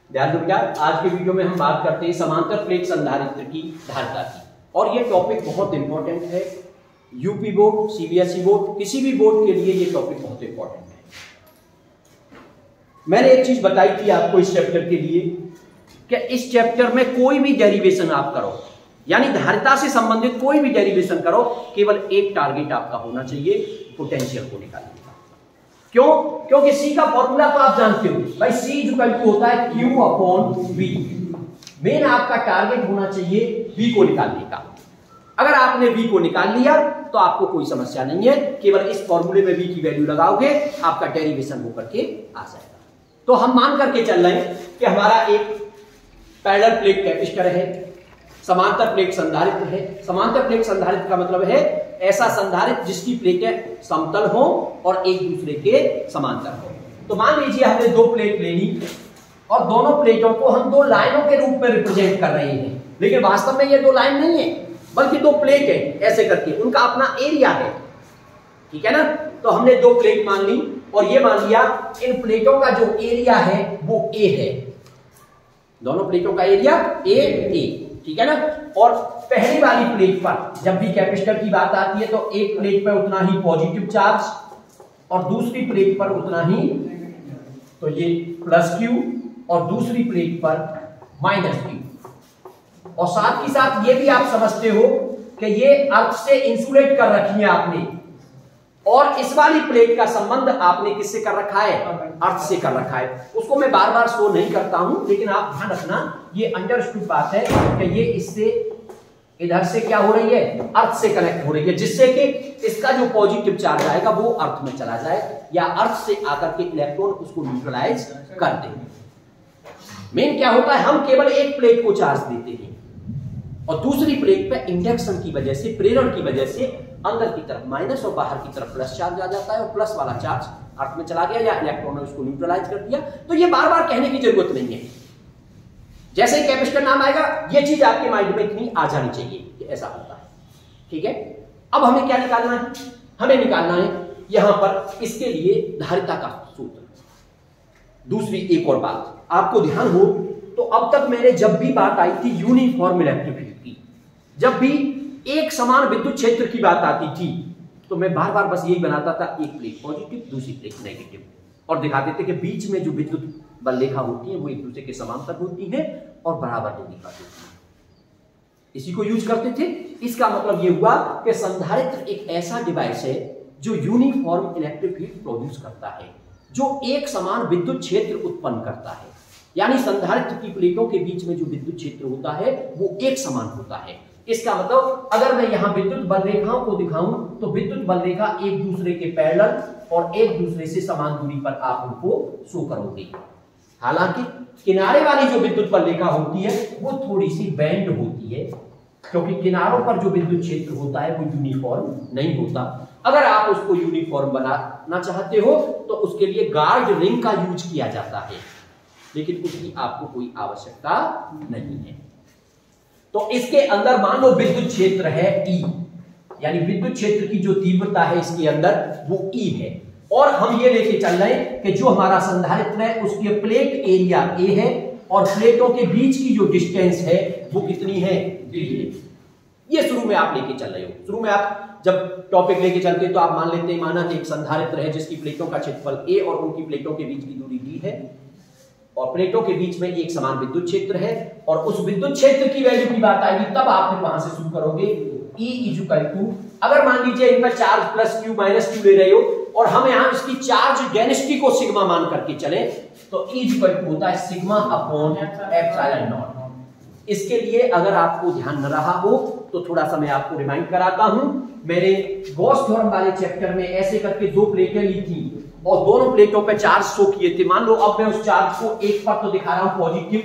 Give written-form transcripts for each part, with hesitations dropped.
ध्यान दो बेटा, आज के वीडियो में हम बात करते हैं समांतर प्लेट संधारित्र की धारिता की। और ये टॉपिक बहुत इंपॉर्टेंट है। यूपी बोर्ड, सीबीएसई बोर्ड, किसी भी बोर्ड के लिए ये टॉपिक बहुत इंपॉर्टेंट है। मैंने एक चीज बताई थी आपको इस चैप्टर के लिए कि इस चैप्टर में कोई भी डेरिवेशन आप करो, यानी धारिता से संबंधित कोई भी डेरिवेशन करो, केवल एक टारगेट आपका होना चाहिए, पोटेंशियल को निकालने का। क्यों? क्योंकि सी का फॉर्मूला तो आप जानते हो भाई, सी इक्वल टू होता है Q अपॉन V। मेन आपका टारगेट होना चाहिए V को निकालने का। अगर आपने V को निकाल लिया तो आपको कोई समस्या नहीं है, केवल इस फॉर्मूले में V की वैल्यू लगाओगे, आपका डेरिवेशन होकर के आ जाएगा। तो हम मान करके चल रहे हैं कि हमारा एक पैरेलल प्लेट कैपेसिटर है, समांतर प्लेट संधारित्र है। समांतर प्लेट संधारित्र का मतलब है ऐसा संधारित्र जिसकी प्लेटें समतल हो और एक दूसरे के समांतर हो। तो मान लीजिए हमने दो प्लेट ले ली और दोनों प्लेटों को हम दो लाइनों के रूप में रिप्रेजेंट कर रहे हैं, लेकिन वास्तव में ये दो लाइन नहीं है, बल्कि दो प्लेट है। ऐसे करके उनका अपना एरिया है, ठीक है ना। तो हमने दो प्लेट मान ली और ये मान लिया इन प्लेटों का जो एरिया है वो A है। दोनों प्लेटों का एरिया A, ठीक है ना। और पहली वाली प्लेट पर जब भी कैपेसिटर की बात आती है तो एक प्लेट पर उतना ही पॉजिटिव चार्ज और दूसरी प्लेट पर उतना ही, तो ये प्लस Q और दूसरी प्लेट पर माइनस Q। और साथ ही साथ ये भी आप समझते हो कि ये अर्थ से इंसुलेट कर रखी है आपने, और इस वाली प्लेट का संबंध आपने किससे कर रखा है? अर्थ से कर रखा है। उसको मैं बार बार शो नहीं करता हूं, लेकिन आप ध्यान रखना, ये अंडरस्टूड बात है कि ये इससे इधर से क्या हो रही है? अर्थ से कनेक्ट हो रही है, जिससे कि इसका जो पॉजिटिव चार्ज आएगा वो अर्थ में चला जाए या अर्थ से आकर के इलेक्ट्रॉन उसको न्यूट्रलाइज कर दे। मेन क्या होता है, हम केवल एक प्लेट को चार्ज देते हैं और दूसरी प्लेट पे इंडक्शन की वजह से, प्रेरण की वजह से अंदर की तरफ माइनस और बाहर की तरफ प्लस चार्ज आ जाता है, और प्लस वाला चार्ज अर्थ में चला गया या इलेक्ट्रॉन ने उसको न्यूट्रलाइज कर दिया। तो ये बार बार कहने की जरूरत नहीं है, जैसे ही कैपेसिटर नाम आएगा ये चीज आपके माइंड में इतनी आ जानी चाहिए कि ऐसा होता है, ठीक है। अब हमें क्या निकालना है? हमें निकालना है यहां पर इसके लिए धारिता का सूत्र। दूसरी एक और बात आपको ध्यान हो तो, अब तक मैंने जब भी बात आई थी यूनिफॉर्म इलेक्ट्रिक फील्ड की, जब भी एक समान विद्युत क्षेत्र की बात आती थी, तो मैं बार बार बस यही बनाता था, एक प्लेट पॉजिटिव दूसरी प्लेट नेगेटिव, और दिखाते थे कि बीच में जो विद्युत बल रेखा होती है वो एक दूसरे के समांतर होती है और बराबर दूरी पर होती है। इसी को यूज करते थे। इसका मतलब ये हुआ कि संधारित्र एक ऐसा डिवाइस है जो यूनिफॉर्म इलेक्ट्रिक फील्ड प्रोड्यूस करता है, जो एक समान विद्युत क्षेत्र उत्पन्न करता है। यानी संधारित्र की प्लेटों के बीच में जो विद्युत क्षेत्र होता है वो एक समान होता है। इसका मतलब अगर मैं यहां विद्युत बल रेखाओं को दिखाऊं तो विद्युत बल रेखा एक दूसरे के पैरेलल और एक दूसरे से समान दूरी पर आप उनको शो करोगे। हालांकि किनारे वाली जो विद्युत बल रेखा होती है वो थोड़ी सी बेंड होती है, क्योंकि किनारों पर जो विद्युत क्षेत्र होता है वो यूनिफॉर्म नहीं होता। अगर आप उसको यूनिफॉर्म बनाना चाहते हो तो उसके लिए गार्ड रिंग का यूज किया जाता है, लेकिन उसकी आपको कोई आवश्यकता नहीं है। तो इसके अंदर मान लो विद्युत क्षेत्र है E, यानी विद्युत क्षेत्र की जो तीव्रता है इसके अंदर वो E है, और हम ये लेके चल रहे हैं कि जो हमारा संधारित्र है उसके प्लेट एरिया A है और प्लेटों के बीच की जो डिस्टेंस है वो कितनी है? D है। ये शुरू में आप लेके चल रहे हो। शुरू में आप जब टॉपिक लेके चलते हैं तो आप मान लेते हैं, माना कि एक संधारित्र है जिसकी प्लेटों का क्षेत्रफल A और उनकी प्लेटों के बीच की दूरी D है, और प्लेटों के बीच में एक समान विद्युत क्षेत्र है, और उस विद्युत क्षेत्र की वैल्यू की बात आएगी तब आप फिर वहां से शुरू करोगे। E इक्वल टू, अगर मान लीजिए इनका charge plus Q minus Q ले रहे हो और हम यहां इसकी चार्ज डेंसिटी को सिग्मा मान करके चले, तो E इक्वल टू होता है सिग्मा अपॉन एप्सिलॉन नॉट। इसके लिए अगर आपको ध्यान न रहा हो तो थोड़ा सा मैं आपको रिमाइंड कराता हूं। मैंने गॉस थ्योरम वाले चैप्टर में ऐसे करके दो प्लेटें ली थी और दोनों प्लेटों पे चार्ज शो किए थे। मान लो अब मैं उस चार्ज को एक पर तो दिखा रहा हूं पॉजिटिव,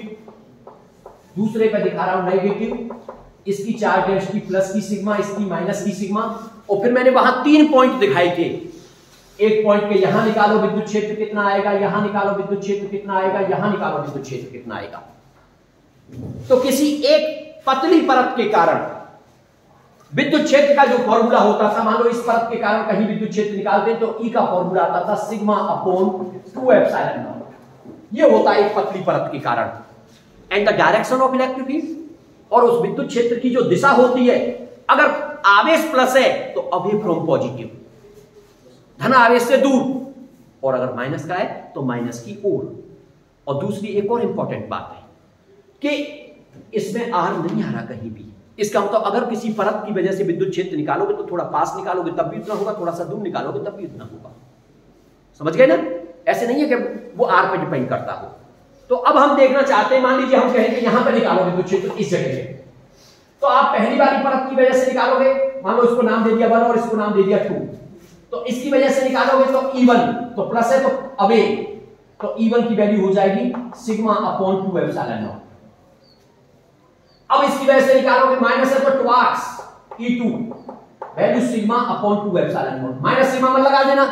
दूसरे पे दिखा रहा हूं नेगेटिव। इसकी चार्ज डेंसिटी प्लस की सिग्मा, इसकी माइनस की सिग्मा, और फिर मैंने वहां 3 पॉइंट दिखाए थे। एक पॉइंट के यहां निकालो विद्युत क्षेत्र कितना आएगा, यहां निकालो विद्युत क्षेत्र कितना आएगा, यहां निकालो विद्युत क्षेत्र कितना आएगा। तो किसी एक पतली परत के कारण विद्युत क्षेत्र का जो फॉर्मूला होता था, मान लो इस परत के कारण कहीं विद्युत क्षेत्र निकालते हैं तो ई का फॉर्मूला आता था सिग्मा अपॉन 2 एप्सिलॉन नॉट। ये होता है एक पतली परत के कारण। And the direction of electric field, और उस विद्युत क्षेत्र की जो दिशा होती है, अगर आवेश प्लस है तो अवे फ्रॉम पॉजिटिव, धन आवेश से दूर, और अगर माइनस का है तो माइनस की ओर। और दूसरी एक और इंपॉर्टेंट बात है कि इसमें आर नहीं आ रहा कहीं भी। इसका मतलब अगर किसी परत की वजह से विद्युत क्षेत्र निकालोगे तो थोड़ा पास निकालोगे तब भी उतना होगा, थोड़ा सा दूर निकालोगे तब भी उतना होगा। समझ गए ना? ऐसे नहीं है कि वो आर पे डिपेंड करता हो। तो अब हम देखना चाहते हैं, मान लीजिए हम कहें कि यहां पर निकालोगे विद्युत क्षेत्र इस जगह पे, तो आप पहली वाली परत की वजह से निकालोगे, मान लो इसको नाम दे दिया 1 और इसको नाम दे दिया 2, तो इसकी वजह से निकालोगे तो E1 तो प्लस है तो अवे, तो E1 की वैल्यू हो जाएगी सिग्मा अपॉन 2 एप्सिलॉन नॉट। अब इसकी वजह से निकालोगे माइनस है तो towards E2 value sigma upon 2 epsilon not. Minus sigma मत लगा देना,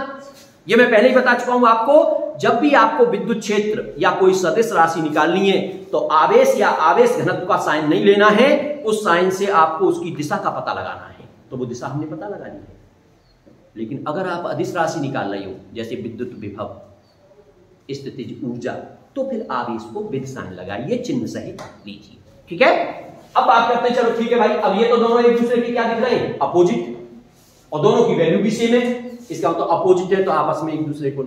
ये मैं पहले ही बता चुका हूं आपको। जब भी आपको विद्युत क्षेत्र या कोई सदिश राशि निकालनी है तो आवेश या आवेश घनत्व का साइन नहीं लेना है, उस साइन से आपको उसकी दिशा का पता लगाना है। तो वो दिशा हमने पता लगा ली है। लेकिन अगर आप अदिश राशि निकाल रहे हो जैसे विद्युत विभव, स्थितिज ऊर्जा, तो फिर आवेश को विद साइन लगाइए, चिन्ह सहित लीजिए। ठीक है? अब बात करते हैं, चलो ठीक है भाई, अब ये तो दोनों एक दूसरे के क्या दिख रहे हैं? अपोजिट, और दोनों की वैल्यू भी सेम है। इसका मतलब अपोजिट है तो आपस में एक दूसरे को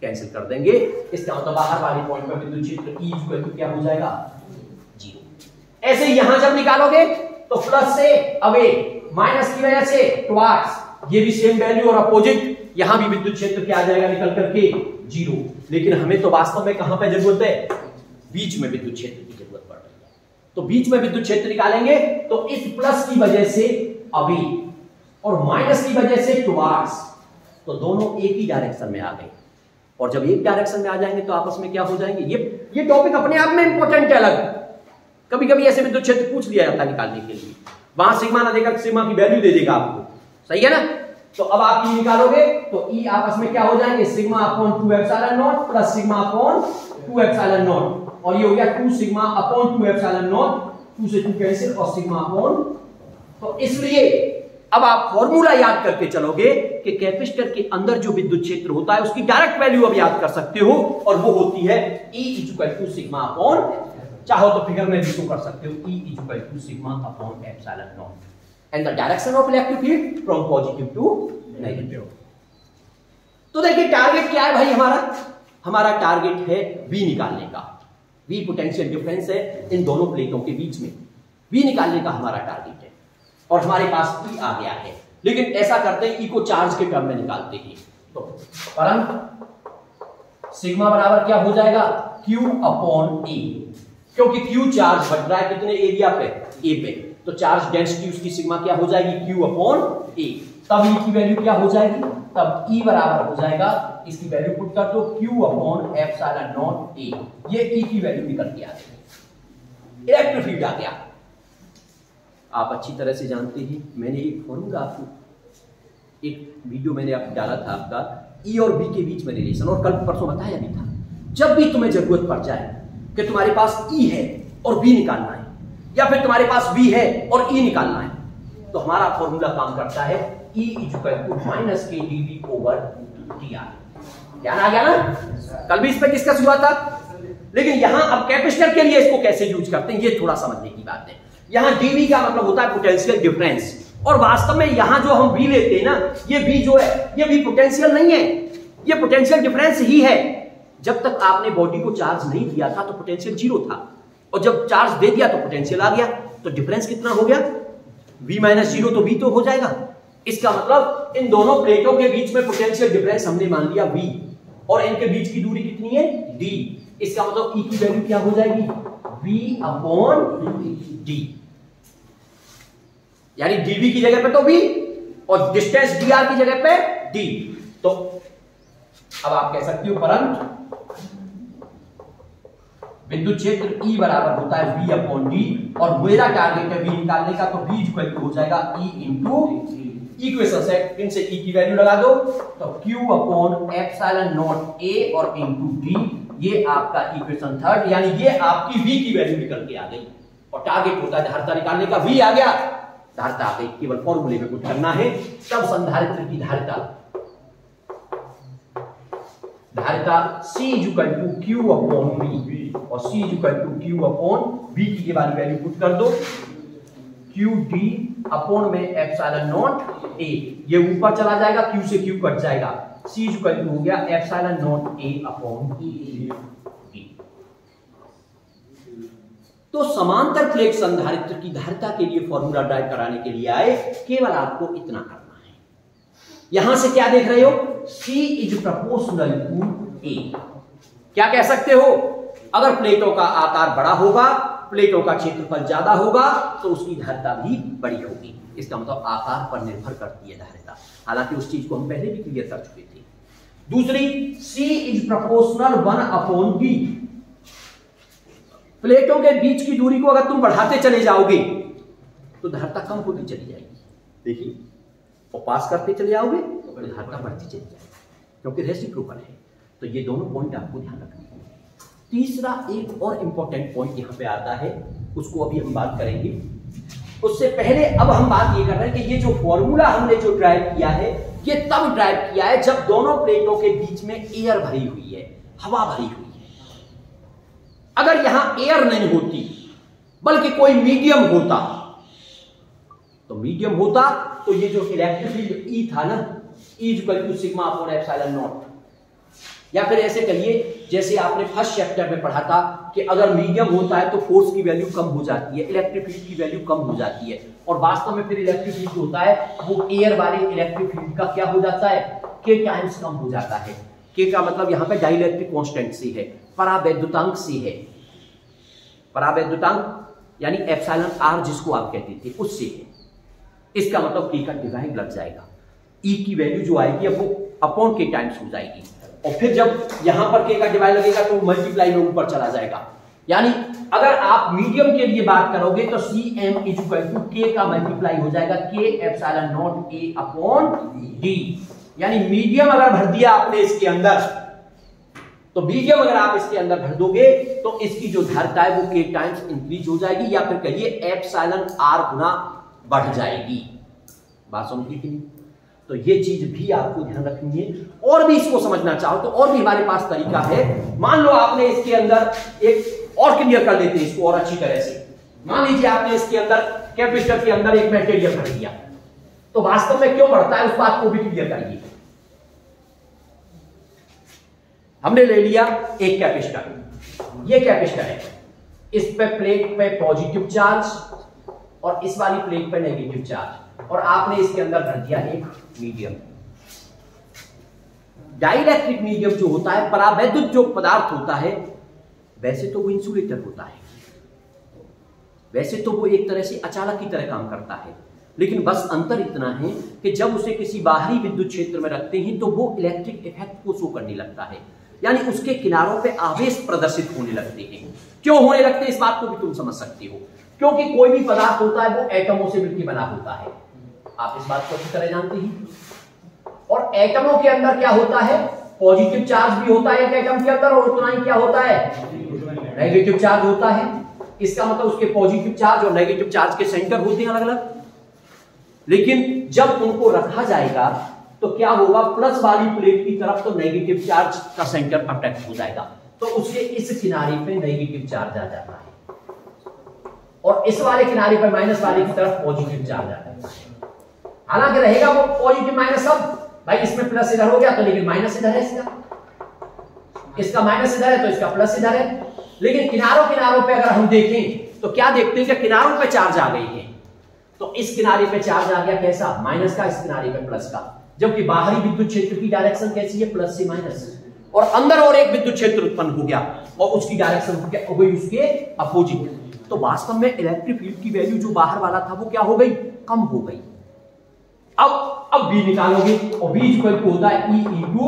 कैंसिल कर देंगे। इसका मतलब बाहर वाले पॉइंट पर विद्युत क्षेत्र E इक्वल टू क्या हो जाएगा? 0। ऐसे यहां जब निकालोगे तो प्लस से अवे, माइनस की वजह से टुवार्ड्स, ये भी सेम वैल्यू और अपोजिट, यहां भी विद्युत क्षेत्र क्या आ जाएगा निकल करके? 0। लेकिन हमें तो वास्तव में कहां पे जरूरत है? बीच में विद्युत क्षेत्र की जरूरत पड़ रही है। तो बीच में विद्युत क्षेत्र निकालेंगे तो इस प्लस की वजह से अवे और माइनस की वजह से टुवार्ड्स, तो दोनों एक ही डायरेक्शन में आ गए। और जब एक डायरेक्शन में आ जाएंगे तो आपस में क्या हो जाएंगे? ये टॉपिक अपने आप में इंपॉर्टेंट है अलग। कभी कभी ऐसे विद्युत क्षेत्र पूछ लिया जाता है निकालने के लिए, वहां सिग्मा ना देकर सिग्मा की वैल्यू दे देगा आपको, सही है ना? तो अब आप E निकालोगे तो E आपस में क्या हो जाएंगे? Sigma upon 2 epsilon not plus sigma upon 2 epsilon not, और ये हो गया 2 सिग्मा अपॉन 2 एप्सिलॉन नॉट, 2 से 2 कैंसिल और सिग्मा अपॉन। तो इसलिए अब आप फॉर्मूला याद करके चलोगे कि कैपेसिटर के अंदर जो विद्युत क्षेत्र होता है उसकी डायरेक्ट वैल्यू अब याद कर सकते हो, और वो होती है E equal to sigma upon, चाहो तो फिगर में भी शो कर सकते हो, E equal to sigma upon epsilon naught. And the direction of electric field from positive to negative. तो देखिए टारगेट क्या है भाई हमारा टारगेट है V निकालने का। V पोटेंशियल डिफरेंस है इन दोनों प्लेटों के बीच में, V निकालने का हमारा टारगेट है। और हमारे पास E आ गया है, लेकिन ऐसा करते हैं E को चार्ज के टर्म में निकालते हैं। तो परंतु सिग्मा बराबर क्या हो जाएगा? Q अपॉन A, क्योंकि Q चार्ज बढ़ रहा है कितने एरिया पे? A पे, तो चार्ज डेंसिटी उसकी सिग्मा क्या हो जाएगी? Q upon A। तब E की वैल्यू क्या हो जाएगी? तब E बराबर हो जाएगा, इसकी वैल्यू पुट कर दो, Q upon epsilon naught A। ये E की वैल्यू निकल के आ गई, इलेक्ट्रिक फील्ड आ गया। आप अच्छी तरह से जानते हैं, मैंने एक फॉर्मूला आपको एक वीडियो मैंने आप डाला था आपका E और B के बीच में रिलेशन, और कल परसों बताया भी था। जब भी तुम्हें जरूरत पड़ जाए कि तुम्हारे पास E है और B निकालना है, या फिर तुम्हारे पास B है और E निकालना है, तो हमारा फॉर्मूला काम करता है E इक्वल टू माइनस के dV ओवर dr। ध्यान आ गया ना? कल भी इस पर डिस्कस हुआ था। लेकिन यहां अब कैपेसिटर के लिए इसको कैसे यूज करते हैं ये थोड़ा समझने की बात है। यहां dV का मतलब होता है पोटेंशियल डिफरेंस, और वास्तव में यहां जो हम V लेते हैं ना, ये V जो है ये V पोटेंशियल नहीं है, ये पोटेंशियल डिफरेंस ही है। जब तक आपने बॉडी को चार्ज नहीं दिया था तो पोटेंशियल 0 था, और जब चार्ज दे दिया तो पोटेंशियल आ गया, तो डिफरेंस कितना हो गया? V माइनस 0, तो V तो हो जाएगा। इसका मतलब इन दोनों प्लेटों के बीच में पोटेंशियल डिफरेंस हमने मान लिया V, और इनके बीच की दूरी कितनी है? D। इसका मतलब E की वैल्यू क्या हो जाएगी? V अपॉन D, यानी dV की जगह पे तो V और डिस्टेंस dr की जगह पे D। तो अब आप कह सकते हो परंतु विद्युत क्षेत्र E बराबर होता है V अपॉन D, और मेरा टारगेट है V निकालने का, तो V इक्वल टू हो जाएगा E इंटू इक्वेशन से इनसे E की वैल्यू लगा दो, तो Q upon epsilon naught A और इंटू D, ये आपका इक्वेशन 3, यानी ये आपकी V की वैल्यू निकल के आ गई। और टारगेट होता है धारिता निकालने का, V आ गया, धारिता आ गई, केवल फॉर्मूले में कुछ करना है, तब संधारित्र की धारिता धारिता C equal to Q upon V, और C equal to Q upon V की वाली वैल्यू पुट कर दो, QD अपॉन में एप्सिलॉन नॉट A, ये ऊपर चला जाएगा, Q से Q कट जाएगा, C इक्वल टू हो गया epsilon naught A upon E। तो समांतर प्लेट संधारित्र की धारिता के लिए फॉर्मूला ड्राइव कराने के लिए आए, केवल आपको इतना करना है। यहां से क्या देख रहे हो, C is proportional to A। क्या कह सकते हो, अगर प्लेटों का आकार बड़ा होगा, प्लेटों का क्षेत्रफल ज्यादा होगा, तो उसकी धारिता भी बड़ी होगी। इसका मतलब आकार पर निर्भर करती है धारिता। हालांकि उस चीज को हम पहले भी क्लियर कर चुके थे। दूसरी, C is proportional 1 upon B। प्लेटों के बीच की दूरी को अगर तुम बढ़ाते चले जाओगे तो धारिता कम होती चली जाएगी। देखिए, और पास करते चले जाओगे तो धारिता बढ़ती चली जाएगी, क्योंकि रेसिप्रोकल है। तो ये दोनों पॉइंट आपको ध्यान रखने हैं। तीसरा एक और इंपॉर्टेंट पॉइंट यहां पे आता है, उसको अभी हम बात करेंगे। उससे पहले अब हम बात ये कर रहे हैं कि ये जो फॉर्मूला हमने जो ड्राइव किया है, ये तब ड्राइव किया है जब दोनों प्लेटों के बीच में एयर भरी हुई है, हवा भरी हुई है। अगर यहां एयर नहीं होती बल्कि कोई मीडियम होता, तो मीडियम होता तो ये जो इलेक्ट्रिक फील्ड E था ना, E equal to sigma upon epsilon naught, या फिर ऐसे कहिए जैसे आपने फर्स्ट चैप्टर में पढ़ा था कि अगर मीडियम होता है तो फोर्स की वैल्यू कम हो जाती है, इलेक्ट्रिक फील्ड की वैल्यू कम हो जाती है, और वास्तव में फिर इलेक्ट्रिक फील्ड होता है वो एयर वाले इलेक्ट्रिक फील्ड का क्या हो जाता है, K टाइम्स कम हो जाता है। K का मतलब यहां पे डाइलेक्ट्रिक कांस्टेंट से है, परावैद्युतांक से है। परावैद्युतांक यानी एप्सिलॉन R जिसको आप कहते थे, उससे है। इसका मतलब K का डिवाइड लग जाएगा, E की वैल्यू जो आएगी अब वो अपॉन K टाइम्स हो जाएगी, और फिर जब यहां पर K का डिवाइड लगेगा तो मल्टीप्लाई में ऊपर चला जाएगा। यानी अगर आप मीडियम के लिए बात करोगे तो CM इक्वल टू K का मल्टीप्लाई हो जाएगा K epsilon naught A upon D। यानी मीडियम अगर भर दिया आपने इसके अंदर, तो मीडियम अगर आप इसके अंदर भर दोगे तो इसकी जो धारिता है वो K टाइम्स इंक्रीज हो जाएगी, या फिर कहिए एप्सिलॉन R गुना बढ़ जाएगी। बात समझी कि नहीं? तो ये चीज भी आपको ध्यान रखनी है। और भी इसको समझना चाहो तो और भी हमारे पास तरीका है। मान लो आपने इसके अंदर एक और क्लियर कर लेते हैं इसको और अच्छी तरह से। मान लीजिए आपने इसके अंदर कैपेसिटर के अंदर एक मटेरियल भर दिया, तो वास्तव में क्यों बढ़ता है उस बात को भी क्लियर करिए। हमने ले लिया एक कैपेसिटर, ये कैपेसिटर है, इस पे प्लेट पे पॉजिटिव चार्ज और इस वाली प्लेट पे नेगेटिव चार्ज, और आपने इसके अंदर भर दिया एक मीडियम। डाइलेक्ट्रिक मीडियम जो होता है, परावैद्युत जो पदार्थ होता है, वैसे तो वो इंसुलेटर होता है, वैसे तो वो एक तरह से अचालक की तरह काम करता है, लेकिन बस अंतर इतना है कि जब उसे किसी बाहरी विद्युत क्षेत्र में रखते हैं तो वो इलेक्ट्रिक इफेक्ट को शो करने लगता है, यानी उसके किनारों पे आवेश प्रदर्शित होने लगते हैं। क्यों होने लगते हैं इस बात को भी तुम समझ सकते हो, क्योंकि कोई भी पदार्थ होता है वो एटमों से मिलकर बना होता है, आप इस बात को अच्छी तरह जानते हैं। और एटमों के अंदर क्या होता है, पॉजिटिव चार्ज भी होता है एक एटम के अंदर, और उतना ही क्या होता है, नेगेटिव चार्ज होता है। इसका मतलब उसके पॉजिटिव चार्ज और नेगेटिव चार्ज के सेंटर होते हैं अलग अलग, लेकिन जब उनको रखा जाएगा तो क्या होगा, प्लस वाली प्लेट की तरफ तो नेगेटिव चार्ज का सेंटर अट्रैक्ट हो जाएगा, तो उसके इस किनारे पे नेगेटिव चार्ज आ जाता है, और इस वाले किनारे पर माइनस वाले की तरफ पॉजिटिव चार्ज आ जाता है। हालांकि रहेगा वो पॉजिटिव माइनस, सब भाई इसमें प्लस इधर हो गया तो लेकिन माइनस इधर है, इसका माइनस इधर है तो इसका प्लस इधर है। लेकिन किनारों किनारों पे अगर हम देखें तो क्या देखते हैं कि किनारों पे चार्ज आ गई है, तो इस किनारे पे चार्ज आ गया कैसा, माइनस का, इस किनारे पे प्लस का, जबकि बाहरी विद्युत क्षेत्र की डायरेक्शन कैसी है, प्लस से माइनस, और अंदर और एक विद्युत क्षेत्र उत्पन्न हो गया और उसकी डायरेक्शन हो गई उसके अपोजिट। तो वास्तव में इलेक्ट्रिक फील्ड की वैल्यू जो बाहर वाला था वो क्या हो गई, कम हो गई। अब V निकालोगे और V इक्वल टू होता है E इंटू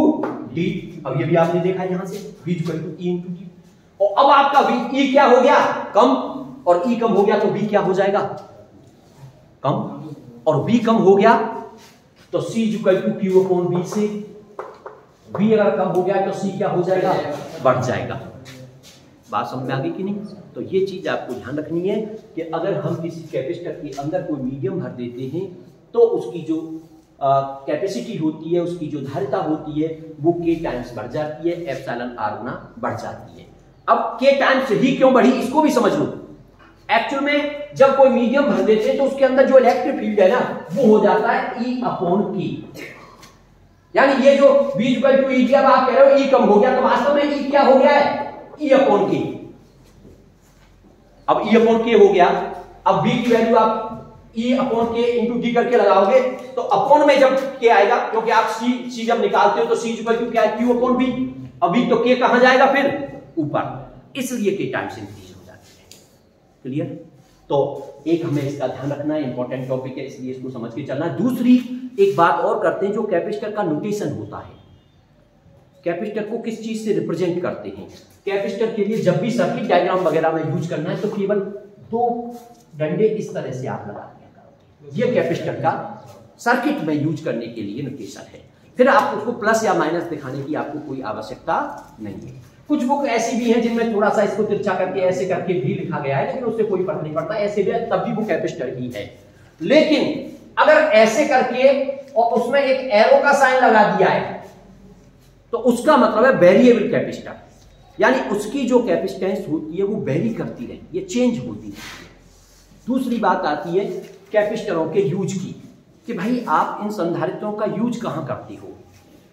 D। अब ये भी आपने देखा यहां से V equal to E into D, और अब आपका E क्या हो गया, कम, और E कम हो गया तो V क्या हो जाएगा, कम, और V कम हो गया तो C equal to Q upon V से V अगर कम हो गया तो C क्या हो जाएगा, बढ़ जाएगा। बात समझ में आ गई कि नहीं? तो ये चीज आपको ध्यान रखनी है कि अगर हम किसी कैपेसिटर के अंदर कोई मीडियम भर देते हैं तो उसकी जो कैपेसिटी होती है, उसकी जो धारिता होती है वो K टाइम्स बढ़ जाती है, एप्सिलॉन R गुना बढ़ जाती है। अब K टाइम्स ही क्यों बढ़ी इसको भी समझ लो। एक्चुअल में जब कोई मीडियम भर देते हैं तो उसके अंदर जो इलेक्ट्रिक फील्ड है ना वो हो जाता है E/K। यानी ये जो V = E, अब आप कह रहे हो E कम हो गया, तो वास्तव में E क्या हो गया है? E/K। अब E/K हो गया, अब V की वैल्यू आप E/K इंटू D करके लगाओगे तो अपॉन में जब K आएगा, क्योंकि आप C जब निकालते हो तो C = क्या है? Q/V। अब V तो K कहां जाएगा फिर? ऊपर, इसलिए K टाइम्स इंक्रीज हो जाती है। क्लियर? तो एक हमें इसका ध्यान रखना है, इंपॉर्टेंट टॉपिक है, इसलिए इसको समझ के चलना है। दूसरी एक बात और करते हैं, जो कैपेसिटर का नोटेशन होता है, कैपेसिटर को किस चीज से रिप्रेजेंट करते हैं। कैपेसिटर के लिए जब भी सर्किट डायग्राम वगैरह में यूज करना है तो केवल 2 डंडे इस तरह से आप लगा दिया करोगे। ये कैपेसिटर का सर्किट में यूज करने के लिए नोटेशन है। फिर आप उसको प्लस या माइनस दिखाने की आपको कोई आवश्यकता नहीं है। कुछ बुक ऐसी भी हैं जिनमें थोड़ा सा इसको तिरछा करके ऐसे करके भी लिखा गया है, लेकिन उससे कोई फर्क नहीं पड़ता, ऐसे भी तब भी वो कैपेसिटर ही है। लेकिन अगर ऐसे करके और उसमें एक एरो का साइन लगा दिया है तो उसका मतलब है वेरिएबल कैपेसिटर, यानी उसकी जो कैपेसिटेंस होती है वो वेरी करती रहती है, चेंज होती रहती है। दूसरी बात आती है कैपेसिटरों के यूज की, कि भाई आप इन संधारित्रों का यूज कहां करते हो।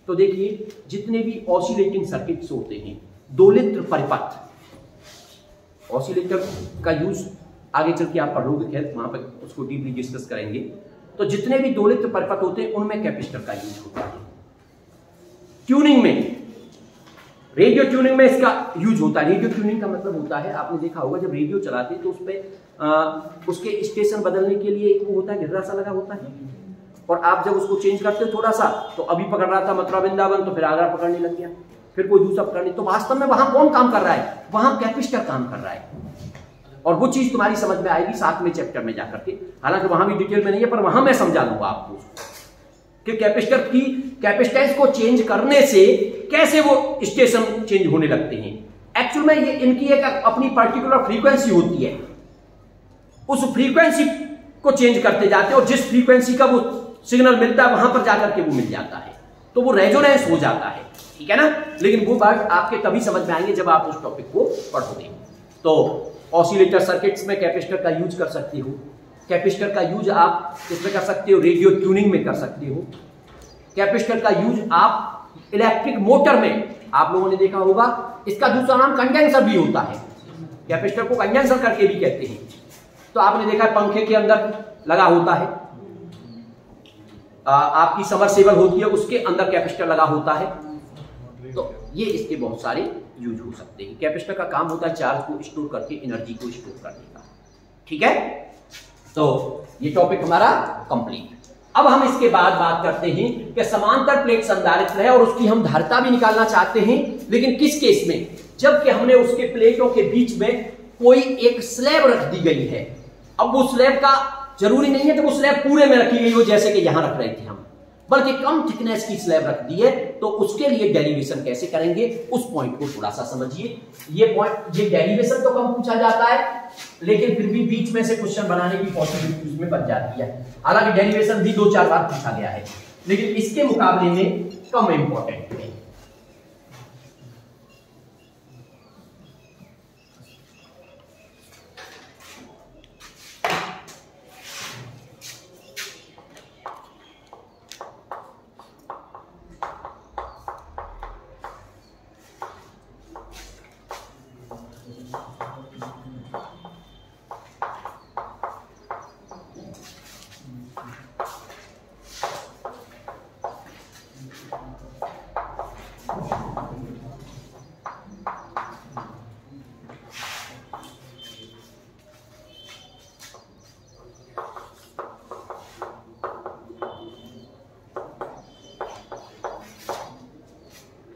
तो देखिए, जितने भी ऑसिलेटिंग सर्किट्स होते हैं, दोलित्र परिपथ, ऑसिलेटर का यूज आगे चल के आप पढ़ोगे, खैर वहां पर उसको डीपली डिस्कस करेंगे। तो जितने भी दोलित्र परिपथ होते हैं उनमें कैपेसिटर का यूज होता है। ट्यूनिंग में, रेडियो ट्यूनिंग में इसका यूज होता है। रेडियो ट्यूनिंग का मतलब होता है, आपने देखा होगा जब रेडियो चलाते हैं तो उस पर उसके स्टेशन बदलने के लिए एक वो होता है, घेरा सा लगा होता है, और आप जब उसको चेंज करते हो थोड़ा सा, तो अभी पकड़ रहा था मथुरा वृंदावन तो फिर आगरा पकड़ने लग गया, फिर कोई दूसरा पकड़ने, तो वास्तव में वहां कौन काम कर रहा है? वहां कैपेसिटर काम कर रहा है। और वो चीज तुम्हारी समझ में आएगी 7वें चैप्टर में जाकर के, हालांकि वहां भी डिटेल में नहीं है, पर वहां मैं समझा दूंगा आपको कि कैपेसिटर की कैपेसिटेंस को चेंज करने से कैसे वो स्टेशन चेंज होने लगते हैं। एक्चुअल में ये इनकी एक अपनी पर्टिकुलर फ्रीक्वेंसी होती है, उस फ्रीक्वेंसी को चेंज करते जाते हैं, और जिस फ्रीक्वेंसी का वो सिग्नल मिलता है वहां पर जाकर के वो मिल जाता है, तो वो रेजोनेंस हो जाता है, ठीक है ना। लेकिन वो बात आपके तभी समझ में आएंगे जब आप उस टॉपिक को पढ़ोगे। तो ऑसिलेटर सर्किट्स में कैपेसिटर का यूज कर सकते हो। कैपेसिटर का यूज आप इसमें कर सकते हो, रेडियो ट्यूनिंग में कर सकते हो। कैपेसिटर का यूज आप इलेक्ट्रिक मोटर में, आप लोगों ने देखा होगा, इसका दूसरा नाम कंडेंसर भी होता है। कैपेसिटर को कंडेंसर करके भी कहते हैं। तो आपने देखा पंखे के अंदर लगा होता है, आपकी सबमर्सिबल होती है, उसके अंदर कैपेसिटर लगा होता है। तो ये इसके बहुत सारे यूज हो सकते हैं। कैपेसिटर का काम होता है चार्ज को स्टोर करके, एनर्जी को स्टोर करने का, ठीक है। तो ये टॉपिक हमारा कंप्लीट। अब हम इसके बाद बात करते हैं कि समांतर प्लेट संधारित्र है और उसकी हम धारिता भी निकालना चाहते हैं, लेकिन किस केस में? जबकि हमने उसके प्लेटों के बीच में कोई एक स्लैब रख दी गई है। अब वो स्लैब का जरूरी नहीं है कि वो स्लैब पूरे में रखी गई हो जैसे कि यहां रख रहे थे हम, बल्कि कम थिकनेस की स्लैब रख दी है। तो उसके लिए डेरिवेशन कैसे करेंगे, उस पॉइंट को थोड़ा सा समझिए। ये पॉइंट, ये डेरिवेशन तो कम पूछा जाता है, लेकिन फिर भी बीच में से क्वेश्चन बनाने की पॉसिबिलिटी उसमें बन जाती है। हालांकि डेरिवेशन भी 2-4 बार पूछा गया है, लेकिन इसके मुकाबले में कम इंपॉर्टेंट है।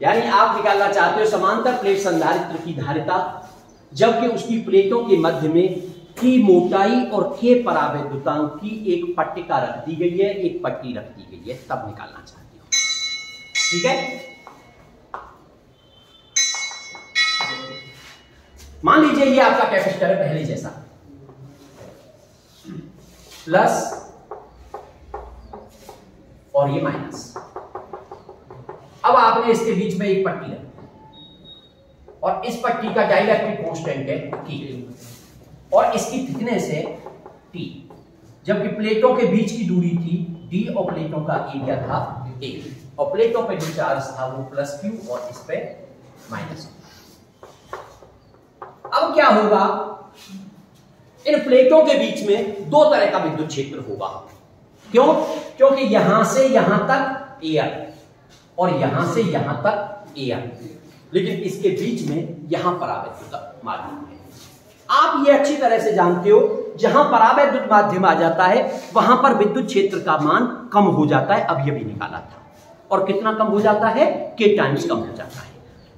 यानी आप निकालना चाहते हो समांतर प्लेट संधारित्र की धारिता, जबकि उसकी प्लेटों के मध्य में की मोटाई और के परावैद्युतांक की एक पट्टिका रख दी गई है, एक पट्टी रख दी गई है, तब निकालना चाहते हो, ठीक है। मान लीजिए ये आपका कैपेसिटर है पहले जैसा, प्लस और ये माइनस। अब आपने इसके बीच में एक पट्टी रखी और इस पट्टी का डाइलेक्ट्रिक कांस्टेंट है K और इसकी थिकनेस है T, जबकि प्लेटों के बीच की दूरी थी D और प्लेटों का एरिया था A और प्लेटों पे जो चार्ज था वो +Q और इस पे -Q। अब क्या होगा, इन प्लेटों के बीच में दो तरह का विद्युत क्षेत्र होगा। क्यों? क्योंकि यहां से यहां तक एयर और यहां से यहां तक एयर, लेकिन इसके बीच में यहां परावैद्युत माध्यम है। आप ये अच्छी तरह से जानते हो, जहां परावैद्युत माध्यम आ जाता है वहां पर विद्युत क्षेत्र का मान कम हो जाता है। अब ये भी निकाला था, और कितना कम हो जाता है? K टाइम्स कम हो जाता है।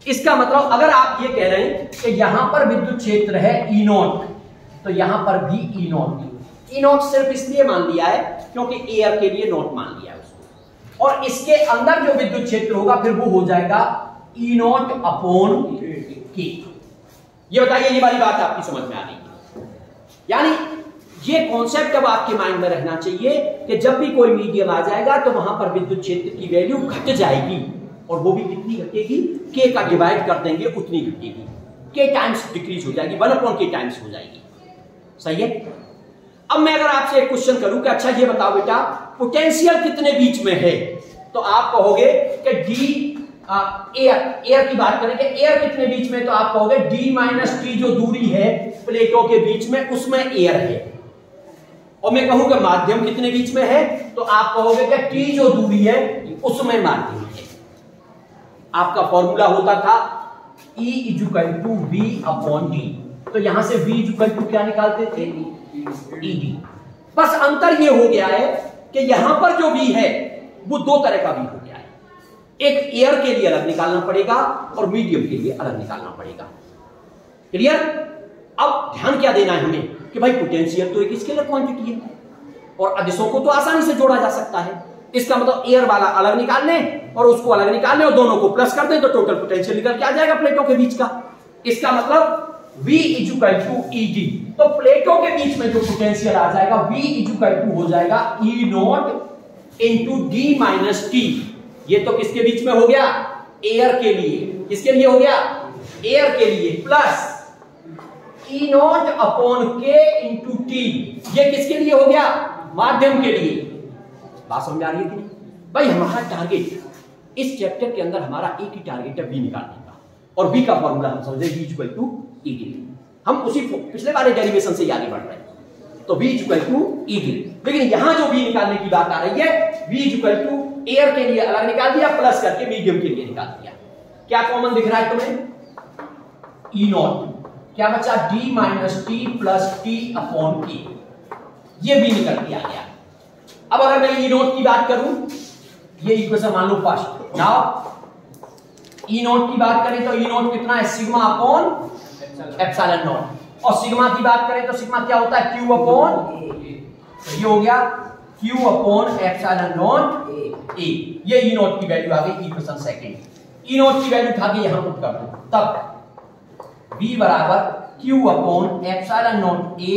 इसका मतलब अगर आप ये कह रहे हैं कि यहां पर विद्युत क्षेत्र है E0, तो यहां पर भी E0 सिर्फ इसलिए मान लिया है क्योंकि एयर के लिए नॉट मान लिया है उसको, और इसके अंदर जो विद्युत क्षेत्र होगा फिर वो हो जाएगा E0 अपॉन K। ये बताइए, ये वाली बात आपकी समझ में आ रही है? यानी ये कॉन्सेप्ट अब आपके माइंड में रहना चाहिए कि जब भी कोई मीडियम आ जाएगा तो वहां पर विद्युत क्षेत्र की वैल्यू घट जाएगी, और वो भी कितनी घटेगी? K का डिवाइड कर देंगे उतनी घटेगी, K टाइम्स डिक्रीज हो जाएगी, 1/K टाइम्स हो जाएगी। सही है? अब मैं अगर आपसे एक क्वेश्चन करूं कि अच्छा ये बताओ बेटा पोटेंशियल कितने बीच में है, तो आप कहोगे कि डी एयर की बात करें कि एयर कितने बीच में, तो आप कहोगे D-T जो दूरी है प्लेटों के बीच में उसमें एयर है। और मैं कहूं कि माध्यम कितने बीच में है, तो आप कहोगे कि T जो दूरी है उसमें माध्यम है। आपका फॉर्मूला होता था E = V/D, तो यहां से V = क्या निकालते थे? ED। बस अंतर ये हो गया है कि यहां पर जो V है वो दो तरह का V हो गया है, एक एयर के लिए अलग निकालना पड़ेगा और मीडियम के लिए अलग निकालना पड़ेगा। क्लियर? अब ध्यान क्या देना है हमें कि भाई पोटेंशियल तो एक स्केलर क्वांटिटी है और अदिशों को तो आसानी से जोड़ा जा सकता है। इसका मतलब एयर वाला अलग निकाल लें और उसको अलग निकाल लें और दोनों को प्लस कर दें तो टोटल पोटेंशियल निकल के आ जाएगा प्लेटों के बीच का। इसका मतलब V = ED, तो प्लेटों के बीच में जो पोटेंशियल आ जाएगा V = हो जाएगा E0 × D-T। ये तो किसके बीच में हो गया? एयर के लिए। किसके लिए हो गया? एयर के लिए। Plus E0 upon K × T, ये किसके लिए हो गया? माध्यम के लिए। बात समझ आ रही है कि नहीं? भाई हमारा टारगेट इस चैप्टर के अंदर हमारा एक ही टारगेट है V निकालने का, और V का फॉर्मूला हम समझे V = ED। हम उसी पिछले वाले डेरिवेशन से आगे बढ़ रहे हैं, तो V = ED। लेकिन यहां जो V निकालने की बात आ रही है, V = एयर के लिए अलग निकाल दिया, प्लस करके मीडियम के लिए निकाल दिया। क्या कॉमन दिख रहा है तुम्हें? E0 क्या बचा? D-T + T/K, ये भी निकल के आ गया। अब अगर मैं E0 की बात करूं, ये इक्वेशन मान लो फर्स्ट। नाउ E0 की बात करें तो E0 कितना है? σ/ε0, और सिग्मा की बात करें तो सिग्मा क्या होता है? Q/A। ये हो गया Q/ε0A। ये E0 की वैल्यू आ गई इक्वेशन सेकंड। E0 की वैल्यू उठा के यहां पुट कर दो, तब V = Q/ε0A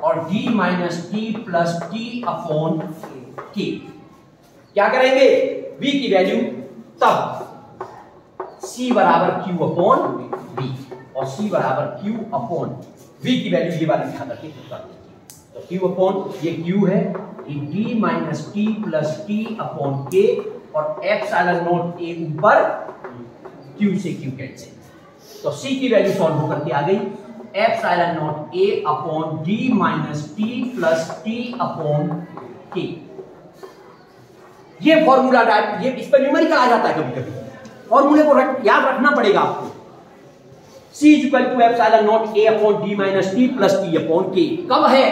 और D-T + T/K। क्या करेंगे? V की वैल्यू, तब C = Q/V और C = Q/V की वैल्यू ये वाली उठा करके पुट कर देंगे। तो Q/, ये Q है, D-T + T/K और ε0A ऊपर Q से Q कैंसिल, तो C की वैल्यू सॉल्व होकर के आ गई ε0A अपॉन D-T + T/K। ये फॉर्मूला ये इस पर न्यूमेरिकल आ जाता है कभी कभी, फॉर्मूले को याद रखना पड़ेगा आपको। C = ε0A upon D-T + T/K कब है?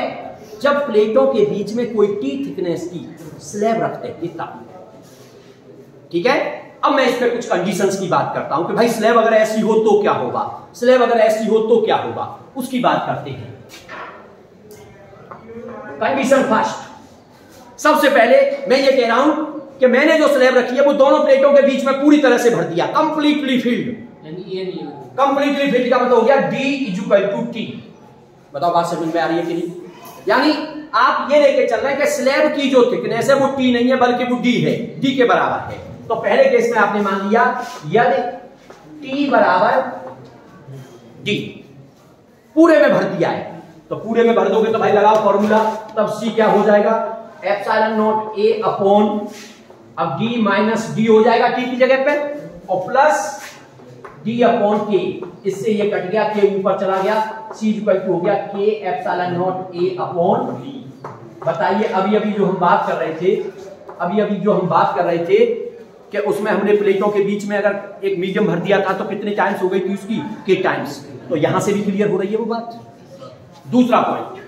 जब प्लेटों के बीच में कोई T थिकनेस की स्लैब रखते हैं तब। ठीक है? अब मैं इस पे कुछ कंडीशंस की बात करता हूं कि भाई स्लैब अगर ऐसी हो तो क्या होगा, स्लैब अगर ऐसी हो तो क्या होगा, उसकी बात करते हैं। कंडीशन फर्स्ट, सबसे पहले मैं ये कह रहा हूं कि मैंने जो स्लैब रखी है वो दोनों प्लेटों के बीच में पूरी तरह से भर दिया, कंप्लीटली फिल्ड। कंप्लीटली फिल्ड का मतलब हो गया D = T। बताओ बात समझ में आ रही है कि नहीं? यानी आप ये लेके चल रहे हैं कि स्लैब की जो थिकनेस है वो टी नहीं है बल्कि वो डी है, डी के बराबर है। तो पहले केस में आपने मान लिया यदि टी बराबर डी पूरे में भर दिया है, तो पूरे में भर दोगे तो भाई लगाओ फॉर्मूला, तब सी क्या हो जाएगा एप्सिलॉन नॉट ए अपॉन, अब डी माइनस डी हो जाएगा टी की जगह पे, और प्लस डी अपॉन के, इससे ये कट गया, के ऊपर चला गया, सी इक्वल टू हो गया के epsilon not a upon D. बताइए अभी अभी जो हम बात कर रहे थे कि उसमें हमने प्लेटों के बीच में अगर एक मीडियम भर दिया था तो कितने टाइम्स हो गई थी उसकी, के टाइम्स। तो यहां से भी क्लियर हो रही है वो बात। दूसरा पॉइंट,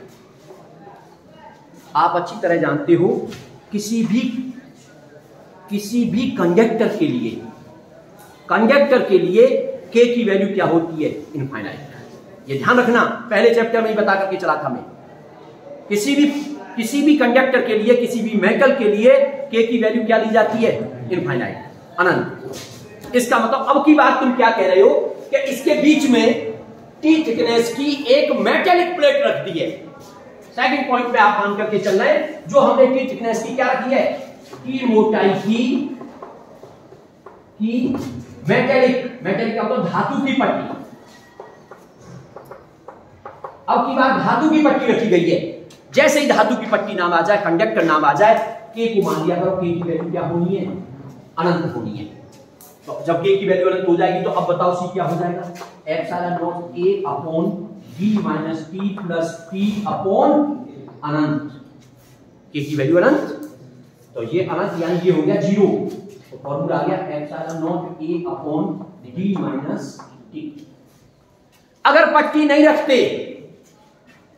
आप अच्छी तरह जानते हो किसी भी कंडक्टर के लिए के की वैल्यू क्या होती है, इनफाइनाइट। ये ध्यान रखना, पहले चैप्टर में ही बता करके चला था मैं। किसी भी कंडक्टर के लिए, किसी भी मेटल के लिए के की वैल्यू क्या ली जाती है, इनफाइनाइट, अनंत। इसका मतलब अब की बात तुम क्या कह रहे हो कि इसके बीच में टी थिकनेस की एक मेटेलिक प्लेट रख दी है। सेकंड पॉइंट पे आप मान करके चल रहे हैं, जो हमने टी थिकनेस की क्या रखी है, टी मोटाई की मेटेलिक का मतलब धातु की पट्टी। अब की बात धातु की पट्टी रखी गई है। जैसे ही धातु की पट्टी नाम आ जाए, कंडक्टर नाम आ जाए, के को मान लिया करो, के की वैल्यू क्या होनी है, अनंत होनी है। तो जब के की वैल्यू अनंत हो जाएगी तो अब बताओ सी क्या हो जाएगा, epsilon not a upon d minus t plus t upon अनंत। के की वैल्यू अनंत, तो ये अनंत यानी ये हो गया जीरो। तो फॉर्मूला आ गया epsilon not a upon d minus T. अगर पट्टी नहीं रखते,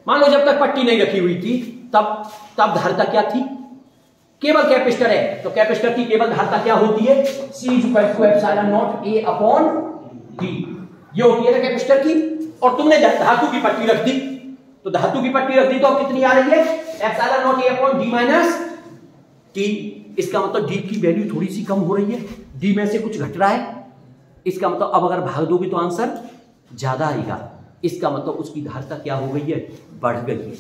मान लो जब तक पट्टी नहीं रखी हुई थी तब धारिता क्या थी, केवल कैपेसिटर है, तो कैपेसिटर की केवल धारिता क्या होती है, C equal to epsilon naught A upon D, ये होती है ना कैपेसिटर की। और तुमने धातु की पट्टी रख दी, तो धातु की पट्टी रख दी तो अब कितनी आ रही है, epsilon naught A upon D minus T। इसका मतलब D की वैल्यू थोड़ी सी कम हो रही है, D में से कुछ घट रहा है। इसका मतलब अब अगर भाग दोगे तो आंसर ज्यादा आएगा। इसका मतलब उसकी धारिता क्या हो गई है, बढ़ गई है।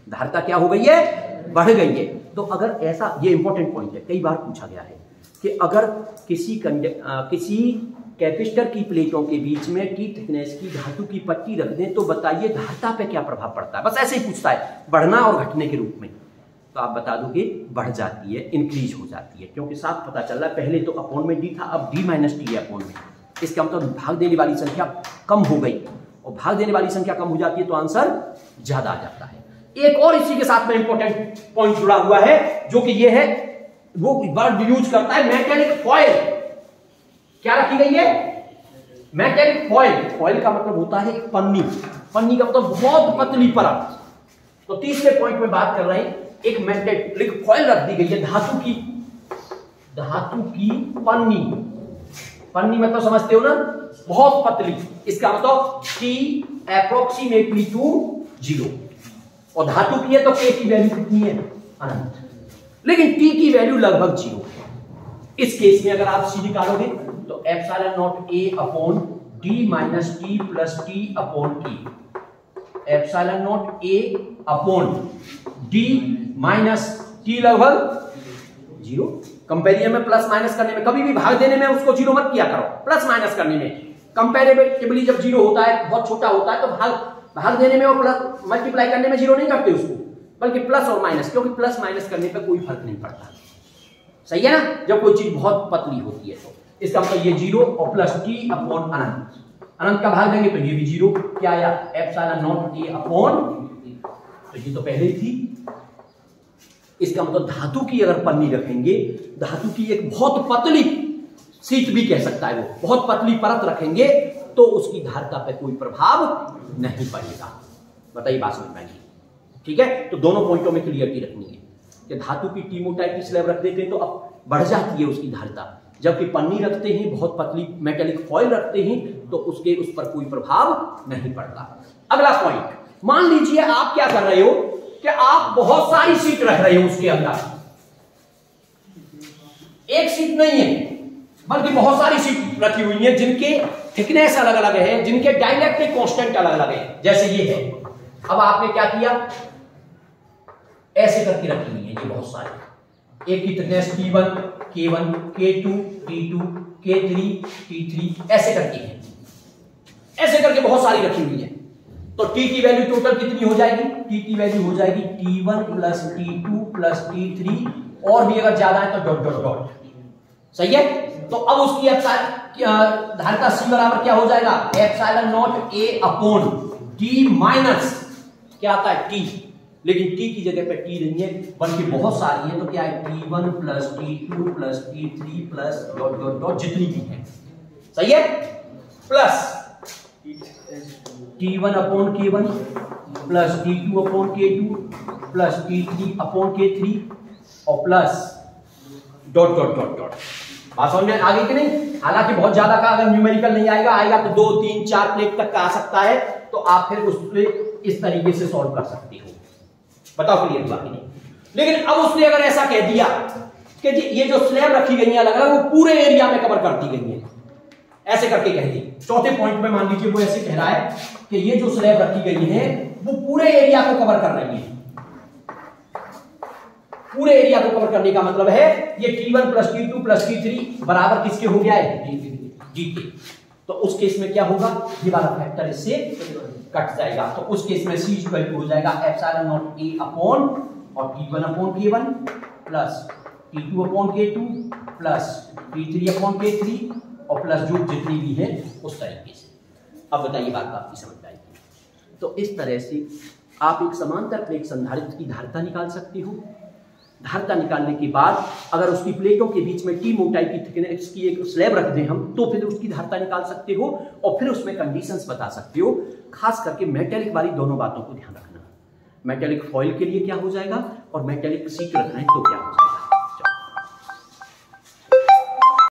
धारिता क्या हो गई है, बढ़ गई है। तो अगर ऐसा, ये इंपॉर्टेंट पॉइंट है, कई बार पूछा गया है कि अगर किसी कैपेसिटर की प्लेटों के बीच में टी थिकनेस की धातु की पट्टी रख दें तो बताइए धारिता पे क्या प्रभाव पड़ता है। बस ऐसे ही पूछता है, बढ़ना और घटने के रूप में। तो आप बता दोगे बढ़ जाती है, इंक्रीज हो जाती है, क्योंकि साफ पता चल रहा है पहले तो अपॉन में डी था, अब डी माइनस टी है अपॉन में। इसका मतलब भाग देने वाली संख्या कम हो गई, और भाग देने वाली संख्या कम हो जाती है तो आंसर ज्यादा आ जाता है। एक और इसी के साथ में इंपॉर्टेंट पॉइंट जुड़ा हुआ है, जो कि ये है, वो वर्ड यूज करता है मेटेलिक फॉयल। क्या रखी गई है, मेटेलिक फॉयल। फॉयल का मतलब होता है पन्नी, पन्नी का मतलब बहुत पतली परत। तो तीसरे पॉइंट में बात कर रहे हैं, एक मेटेलिक फॉयल रख दी गई है, धातु की पन्नी मतलब समझते हो ना, बहुत पतली। इसका मतलब T अप्रोक्सीमेटली टू 0, और धातु की है तो K की वैल्यू कितनी है, अनंत, लेकिन T की वैल्यू लगभग 0 है। इस केस में अगर आप C निकालोगे तो epsilon naught A upon D minus T plus T upon T, epsilon naught A upon D minus T लगभग 0। कंपेरिजन में प्लस माइनस करने में, कभी भी भाग देने में उसको 0 मत किया करो, प्लस माइनस करने में। कंपेरेटिवली जब 0 होता है, बहुत छोटा होता है, तो भाग देने में और प्लस मल्टीप्लाई करने में 0 नहीं करते उसको, बल्कि प्लस और माइनस, क्योंकि प्लस माइनस करने पे कोई फर्क नहीं पड़ता। सही है ना, जब कोई चीज बहुत पतली होती है तो। इसका मतलब ये 0 और प्लस T अपॉन अनंत, अनंत का भाग देंगे तो ये भी 0। क्या आया, एप्सिलॉन नॉट A अपॉन, तो ये तो पहले ही थी। इसका मतलब धातु की अगर पन्नी रखेंगे, धातु की एक बहुत पतली शीट भी कह सकता है, वो बहुत पतली परत रखेंगे तो उसकी धारिता पे कोई प्रभाव नहीं पड़ेगा। बताइए बात समझ में आएगी, ठीक है। तो दोनों पॉइंटों में क्लियरिटी रखनी है कि धातु की टी मोटाई की स्लैब रख देते हैं तो अब बढ़ जाती है उसकी धारिता, जबकि पन्नी रखते हैं, बहुत पतली मेटेलिक फॉयल रखते हैं तो उस पर कोई प्रभाव नहीं पड़ता। अगला पॉइंट, मान लीजिए आप क्या कर रहे हो कि आप बहुत सारी सीट रख रहे हो, उसके अंदर एक सीट नहीं है बल्कि बहुत सारी सीट रखी हुई है, जिनके थिकनेस अलग अलग है, जिनके डाइलेक्ट्रिक कांस्टेंट अलग अलग है, जैसे ये है। अब आपने क्या किया, ऐसे करके रखी हुई है ये बहुत सारे। एक की thickness T1, K1, K2, T2, K3, T3 ऐसे करके है, ऐसे करके बहुत सारी रखी हुई है। तो T की वैल्यू टोटल कितनी हो जाएगी? T की वैल्यू हो जाएगी T1 plus T2 plus T3, और भी अगर ज्यादा है तो डॉट डॉट डॉट। सही है। तो अब उसकी धारिता C बराबर क्या हो जाएगा? Epsilon naught A upon T minus क्या आता है T, लेकिन T की जगह पे T नहीं है बल्कि बहुत सारी है, तो क्या है T1 plus T2 plus T3 plus dot dot dot जितनी भी है। सही है। Plus T1 upon K1 plus T2 upon K2 plus T3 upon K3 और plus dot dot dot dot. बात समझ में आ गई कि नहीं? हालांकि बहुत ज्यादा का अगर न्यूमेरिकल नहीं आएगा तो 2, 3, 4 प्लेट तक का आ सकता है, तो आप फिर उससे इस तरीके से सॉल्व कर सकते हो। बताओ क्लियर हुआ कि नहीं? लेकिन अब उसने अगर ऐसा कह दिया कि ये जो स्लैब रखी गई है अलग अलग, वो पूरे एरिया में कवर कर दी गई है, ऐसे करके कह दी। चौथे पॉइंट में मान लीजिए वो ऐसे कह रहा है कि ये जो स्लैब रखी गई है वो पूरे एरिया को कवर कर रही है। पूरे एरिया को कवर करने का मतलब है ये T1 plus T2 plus T3 बराबर किसके हो गया है? G के। तो उस केस में क्या होगा? ये वाला फैक्टर इससे कट जाएगा, तो उस केस में C इक्वल टू हो जाएगा एप्सिलॉन नॉट A अपॉन और T1 upon K1 plus T2 upon K2 plus T3 upon K3 और प्लस जो जितनी भी है उस तरीके से। अब बताइए बात आपकी समझ में आएगी। तो इस तरह से आप एक समांतर प्लेट संधारित्र की धारिता निकाल सकते हो। धारिता निकालने के बाद अगर उसकी प्लेटों के बीच में T मोटाई की थिकनेस की एक स्लैब रख दें हम, तो फिर उसकी धारिता निकाल सकते हो और फिर उसमें कंडीशंस बता सकते हो। खास करके मेटेलिक वाली दोनों बातों को ध्यान रखना। मेटेलिक फॉइल के लिए क्या हो जाएगा और मेटेलिक शीट रखना है तो क्या हो जाएगा।